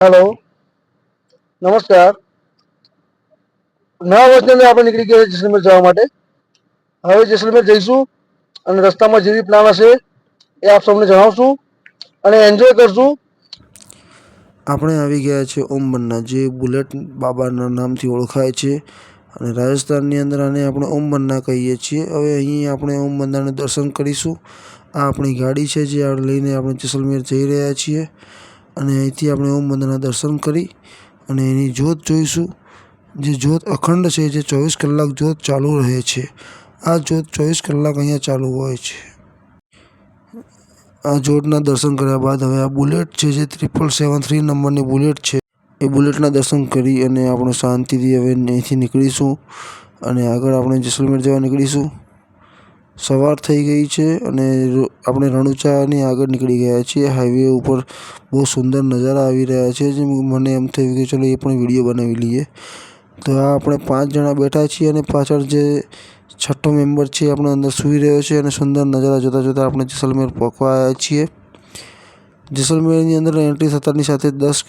Hello, नमस्कार। નવા વર્ષની અંદર આપણે નીકળી ગયા જેસલમેર જવા માટે। હવે જેસલમેર જઈશું અને રસ્તામાં જે બી પ્લાન હશે એ આપ સૌને જણાવશું અને એન્જોય કરશું। આપણે આવી ગયા છે ઓમ બન્ના, જે બુલેટ બાબાના નામથી ઓળખાય છે અને રાજસ્થાનની અંદર આને આપણે ઓમ બન્ના કહીએ છીએ। હવે અહીં આપણે ઓમ બન્નાનું દર્શન કરીશું। આ આપણી ગાડી છે જે લઈને આપણે જેસલમેર જઈ રહ્યા છીએ અને અહીંથી આપણે ઓમ બન્નાના દર્શન કરી અને એની જ્યોત જોઈશું। જે જ્યોત અખંડ છે, જે 24 કલાક જ્યોત ચાલુ રહે છે। આ જ્યોત 24 કલાક અહીંયા ચાલુ હોય છે। આ જ્યોતના દર્શન કર્યા બાદ હવે આ બુલેટ છે, જે 7773 નંબરની બુલેટ છે, એ બુલેટના દર્શન કરી અને આપણે શાંતિથી હવે અહીંથી નીકળીશું અને આગળ આપણે જેસલમેર જવા નીકળીશું। સવાર થઈ ગઈ છે અને આપણે રણુચાની આગળ નીકળી ગયા છીએ। હાઈવે ઉપર બહુ સુંદર નજારા આવી રહ્યા છે, જે મને એમ થયું કે ચલો એ પણ વિડીયો બનાવી લઈએ। તો આ આપણે 5 જણા બેઠા છીએ અને પાછળ જે છઠ્ઠો મેમ્બર છે આપણો અંદર સૂઈ રહ્યો છે અને સુંદર નજારા જોતાં જોતાં આપણે જેસલમેર પહોંચવા આવ્યા છીએ। જેસલમેરની અંદર એન્ટ્રી થતાની સાથે 10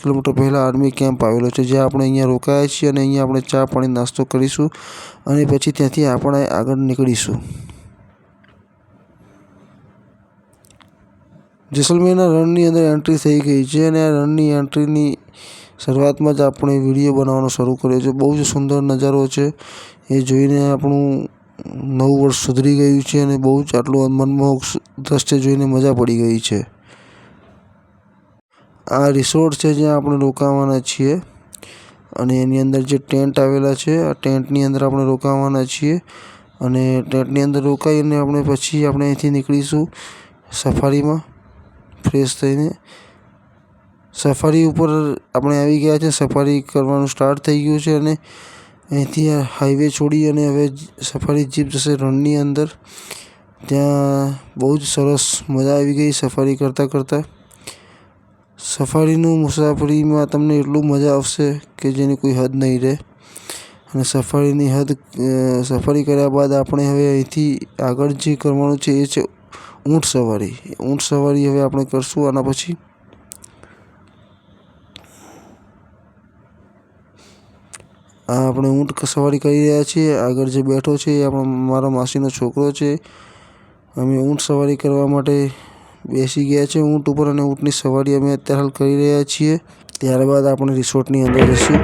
કિલોમીટર પહેલાં આર્મી કેમ્પ આવેલો છે, જ્યાં આપણે અહીંયા રોકાયા છીએ અને અહીંયા આપણે ચા પાણી નાસ્તો કરીશું અને પછી ત્યાંથી આપણે આગળ નીકળીશું। જેસલમેરના રણની અંદર એન્ટ્રી થઈ ગઈ છે અને આ રણની એન્ટ્રીની શરૂઆતમાં જ આપણે વિડીયો બનાવવાનો શરૂ કર્યો છે। બહુ જ સુંદર નજારો છે, એ જોઈને આપણું નવું વર્ષ સુધરી ગયું છે અને બહુ જ આટલું મનમોહક દ્રશ્ય જોઈને મજા પડી ગઈ છે। આ રિસોર્ટ છે જ્યાં આપણે રોકાવાના છીએ અને એની અંદર જે ટેન્ટ આવેલા છે, આ ટેન્ટની અંદર આપણે રોકાવાના છીએ અને ટેન્ટની અંદર રોકાઈને આપણે પછી આપણે અહીંથી નીકળીશું સફારીમાં ફ્રેશ થઈને। સફારી ઉપર આપણે આવી ગયા છે, સફારી કરવાનું સ્ટાર્ટ થઈ ગયું છે અને અહીંથી હાઈવે છોડી અને હવે સફારી જીપ જશે રણની અંદર। ત્યાં બહુ જ સરસ મજા આવી ગઈ સફારી કરતાં કરતાં। સફારીનું મુસાફરીમાં તમને એટલું મજા આવશે કે જેની કોઈ હદ નહીં રહે અને સફારી કર્યા બાદ આપણે હવે અહીંથી આગળ જે કરવાનું છે એ છે ઊંટ સવારી। ઊંટ સવારી હવે આપણે કરશું આના પછી। આ આપણે ઊંટ સવારી કરી રહ્યા છીએ। આગળ જે બેઠો છે એ મારા માસીનો છોકરો છે। અમે ઊંટ સવારી કરવા માટે બેસી ગયા છે ઊંટ ઉપર અને ઊંટની સવારી અમે અત્યારે હાલ કરી રહ્યા છીએ। ત્યારબાદ આપણે રિસોર્ટની અંદર જઈશું।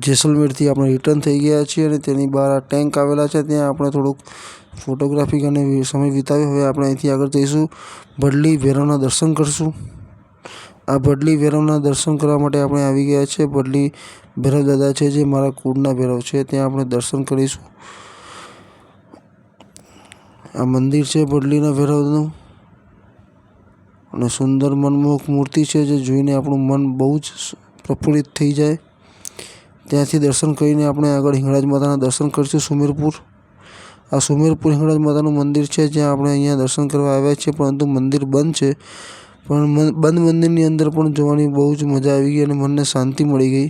જેસલમેરથી આપણે રિટર્ન થઈ ગયા છીએ અને તેની બહાર આ ટેન્ક આવેલા છે, ત્યાં આપણે થોડુંક ફોટોગ્રાફી અને સમય વિતાવ્યો. હવે આપણે અહીંથી આગળ જઈશું, ભડલી ભૈરવના દર્શન કરશું. આ ભડલી ભૈરવના દર્શન કરવા માટે આપણે આવી ગયા છે. ભડલી ભૈરવ દાદા છે જે મારા કુળના ભૈરવ છે, ત્યાં આપણે દર્શન કરીશું. આ મંદિર છે ભડલીના ભૈરવનું અને સુંદર મનમોહક મૂર્તિ છે જે જોઈને આપણું મન બહુ જ પ્રફુલ્લિત થઈ જાય. ત્યાંથી દર્શન કરીને આપણે આગળ હિંગળાજ માતાના દર્શન કરીશું. સુમેરપુર, આ સુમેરપુર હિંગળાજ માતાનું મંદિર છે જ્યાં આપણે અહીંયા દર્શન કરવા આવ્યા છીએ, પરંતુ મંદિર બંધ છે. પણ બંધ મંદિરની અંદર પણ જોવાની બહુ જ મજા આવી ગઈ અને મનને શાંતિ મળી ગઈ.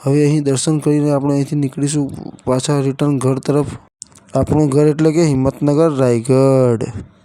હવે અહીં દર્શન કરીને આપણે અહીંથી નીકળીશું પાછા રિટર્ન ઘર તરફ. આપણું ઘર એટલે કે હિંમતનગર, રાયગઢ.